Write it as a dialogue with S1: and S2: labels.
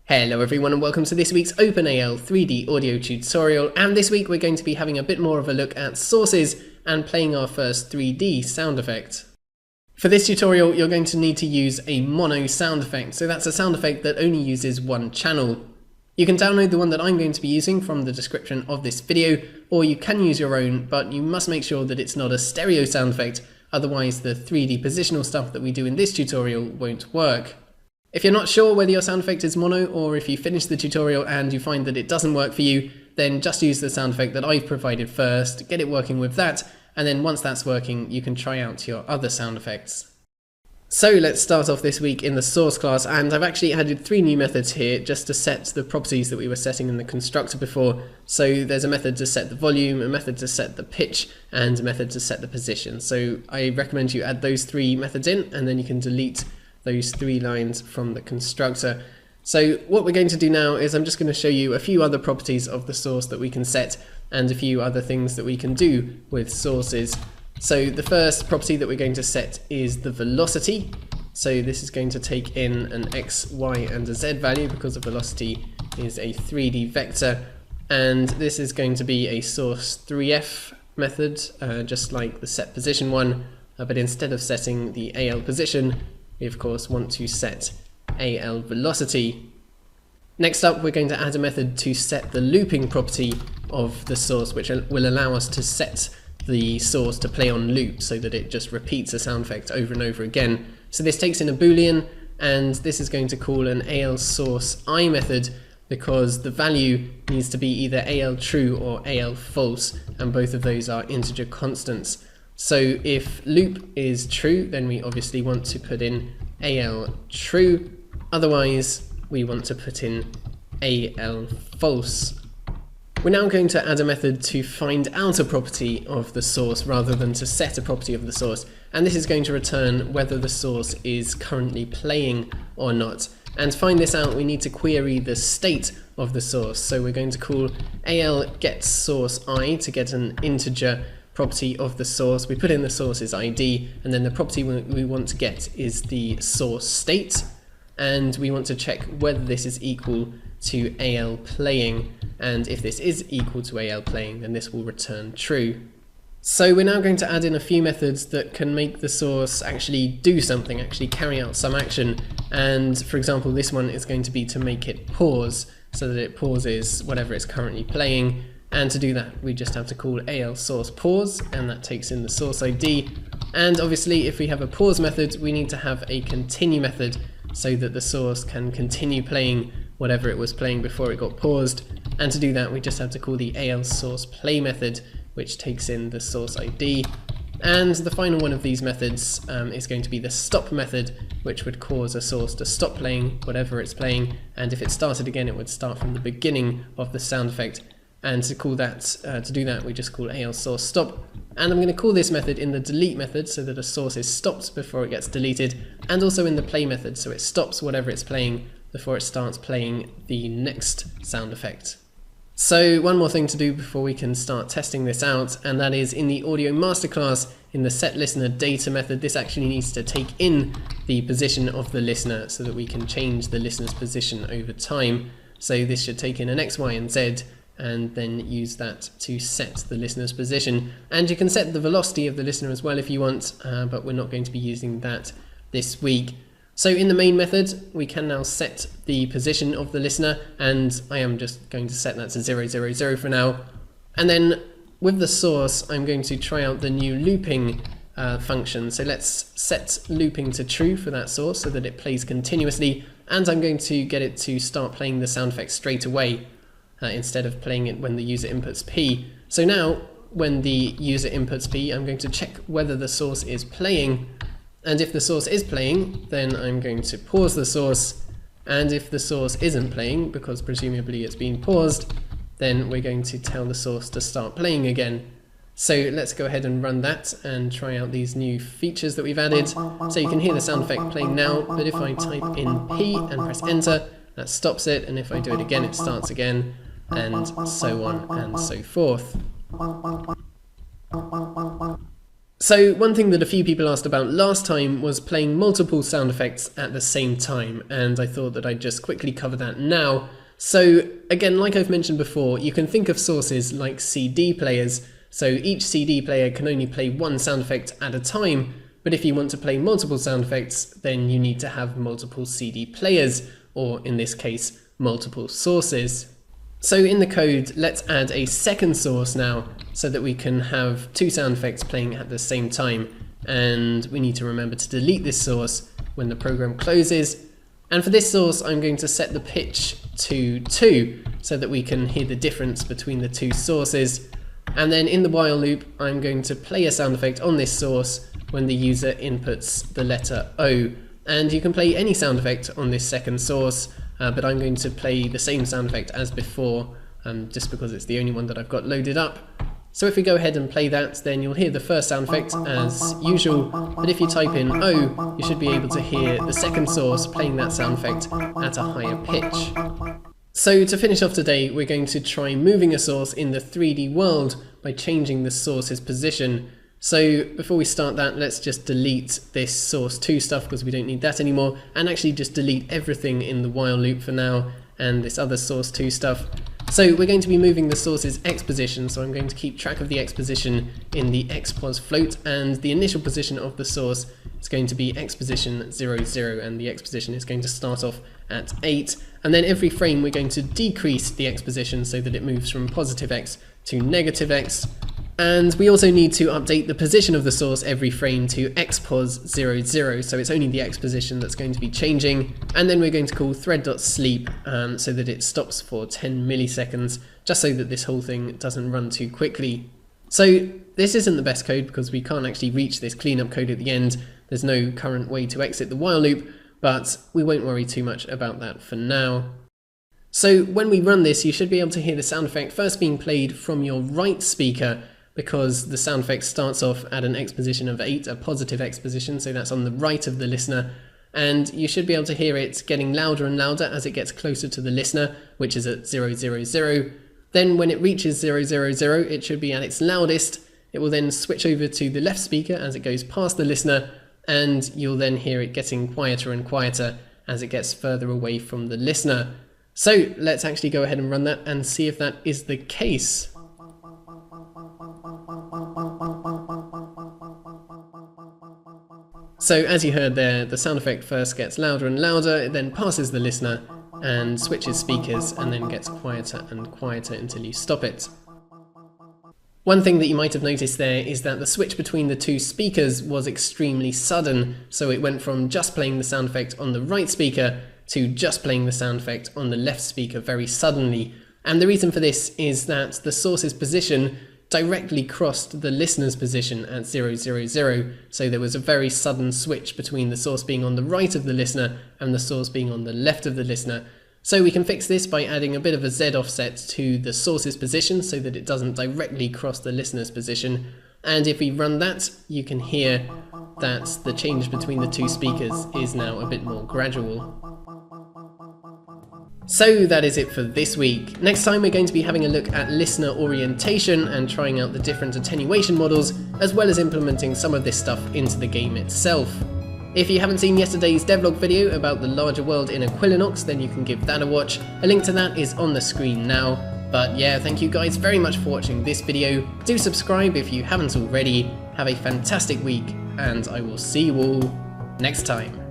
S1: Hello everyone and welcome to this week's OpenAL 3D audio tutorial, and this week we're going to be having a bit more of a look at sources and playing our first 3D sound effect. For this tutorial you're going to need to use a mono sound effect, so that's a sound effect that only uses one channel. You can download the one that I'm going to be using from the description of this video, or you can use your own, but you must make sure that it's not a stereo sound effect, otherwise the 3D positional stuff that we do in this tutorial won't work. If you're not sure whether your sound effect is mono, or if you finish the tutorial and you find that it doesn't work for you, then just use the sound effect that I've provided first, get it working with that, and then once that's working you can try out your other sound effects. So let's start off this week in the source class, and I've actually added 3 new methods here just to set the properties that we were setting in the constructor before. So there's a method to set the volume, a method to set the pitch, and a method to set the position. So I recommend you add those 3 methods in, and then you can delete those 3 lines from the constructor. So what we're going to do now is I'm just going to show you a few other properties of the source that we can set and a few other things that we can do with sources. So the first property that we're going to set is the velocity. So this is going to take in an x, y and a z value because the velocity is a 3D vector, and this is going to be a source 3f method, just like the set position one, but instead of setting the AL position we of course want to set AL velocity. Next up we're going to add a method to set the looping property of the source, which will allow us to set the source to play on loop so that it just repeats a sound effect over and over again. So this takes in a boolean, and this is going to call an AL source I method because the value needs to be either AL true or AL false, and both of those are integer constants. So if loop is true, then we obviously want to put in AL true, otherwise we want to put in AL false. We're now going to add a method to find out a property of the source rather than to set a property of the source, and this is going to return whether the source is currently playing or not. And to find this out we need to query the state of the source, so we're going to call AL get source I to get an integer property of the source. We put in the source's ID, and then the property we want to get is the source state, and we want to check whether this is equal to AL playing, and if this is equal to AL playing then this will return true. So we're now going to add in a few methods that can make the source actually do something, actually carry out some action, and for example this one is going to be to make it pause, so that it pauses whatever it's currently playing. And to do that we just have to call AL source pause, and that takes in the source ID. And obviously if we have a pause method we need to have a continue method so that the source can continue playing whatever it was playing before it got paused. And to do that we just have to call the AL source play method, which takes in the source ID. And the final one of these methods is going to be the stop method, which would cause a source to stop playing whatever it's playing, and if it started again it would start from the beginning of the sound effect. And to call that, to do that we just call AL source stop, and I'm going to call this method in the delete method so that a source is stopped before it gets deleted, and also in the play method so it stops whatever it's playing before it starts playing the next sound effect. So one more thing to do before we can start testing this out, and that is in the audio masterclass in the set listener data method this actually needs to take in the position of the listener so that we can change the listener's position over time. So this should take in an X, Y and Z, and then use that to set the listener's position. And you can set the velocity of the listener as well if you want, but we're not going to be using that this week. So in the main method we can now set the position of the listener, and I am just going to set that to 0, 0, 0 for now. And then with the source I'm going to try out the new looping function. So let's set looping to true for that source so that it plays continuously, and I'm going to get it to start playing the sound effect straight away, instead of playing it when the user inputs P. So now when the user inputs P I'm going to check whether the source is playing, and if the source is playing then I'm going to pause the source, and if the source isn't playing because presumably it's been paused, then we're going to tell the source to start playing again. So let's go ahead and run that and try out these new features that we've added. So you can hear the sound effect playing now, but if I type in P and press enter that stops it, and if I do it again it starts again, and so on and so forth. So one thing that a few people asked about last time was playing multiple sound effects at the same time, and I thought that I'd just quickly cover that now. So again, like I've mentioned before, you can think of sources like CD players. So each CD player can only play one sound effect at a time, but if you want to play multiple sound effects, then you need to have multiple CD players, or in this case, multiple sources. So in the code, let's add a second source now, so that we can have two sound effects playing at the same time. And we need to remember to delete this source when the program closes. And for this source, I'm going to set the pitch to 2, so that we can hear the difference between the two sources. And then in the while loop, I'm going to play a sound effect on this source when the user inputs the letter O. And you can play any sound effect on this second source, but I'm going to play the same sound effect as before, just because it's the only one that I've got loaded up. So if we go ahead and play that, then you'll hear the first sound effect as usual, but if you type in O, you should be able to hear the second source playing that sound effect at a higher pitch. So to finish off today, we're going to try moving a source in the 3D world by changing the source's position. So before we start that, let's just delete this source 2 stuff because we don't need that anymore, and actually just delete everything in the while loop for now, and this other source 2 stuff. So we're going to be moving the source's X position, so I'm going to keep track of the X position in the XPOS float, and the initial position of the source is going to be X position 0, 0, and the X position is going to start off at 8, and then every frame we're going to decrease the X position so that it moves from positive X to negative X. And we also need to update the position of the source every frame to xpos 0, 0, so it's only the X position that's going to be changing. And then we're going to call thread.sleep so that it stops for 10 milliseconds, just so that this whole thing doesn't run too quickly. So this isn't the best code because we can't actually reach this cleanup code at the end. There's no current way to exit the while loop, but we won't worry too much about that for now. So when we run this, you should be able to hear the sound effect first being played from your right speaker, because the sound effect starts off at an X position of 8, a positive X position, so that's on the right of the listener, and you should be able to hear it getting louder and louder as it gets closer to the listener, which is at 0, 0, 0. Then when it reaches 0, 0, 0, it should be at its loudest. It will then switch over to the left speaker as it goes past the listener, and you'll then hear it getting quieter and quieter as it gets further away from the listener. So let's actually go ahead and run that and see if that is the case. So as you heard there, the sound effect first gets louder and louder, it then passes the listener and switches speakers and then gets quieter and quieter until you stop it. One thing that you might have noticed there is that the switch between the two speakers was extremely sudden, so it went from just playing the sound effect on the right speaker to just playing the sound effect on the left speaker very suddenly. And the reason for this is that the source's position directly crossed the listener's position at 0, 0, 0, so there was a very sudden switch between the source being on the right of the listener and the source being on the left of the listener. So we can fix this by adding a bit of a Z offset to the source's position so that it doesn't directly cross the listener's position, and if we run that, you can hear that the change between the two speakers is now a bit more gradual. So that is it for this week. Next time we're going to be having a look at listener orientation and trying out the different attenuation models, as well as implementing some of this stuff into the game itself. If you haven't seen yesterday's devlog video about the larger world in Aquilinox, then you can give that a watch. A link to that is on the screen now. But yeah, thank you guys very much for watching this video. Do subscribe if you haven't already. Have a fantastic week, and I will see you all next time.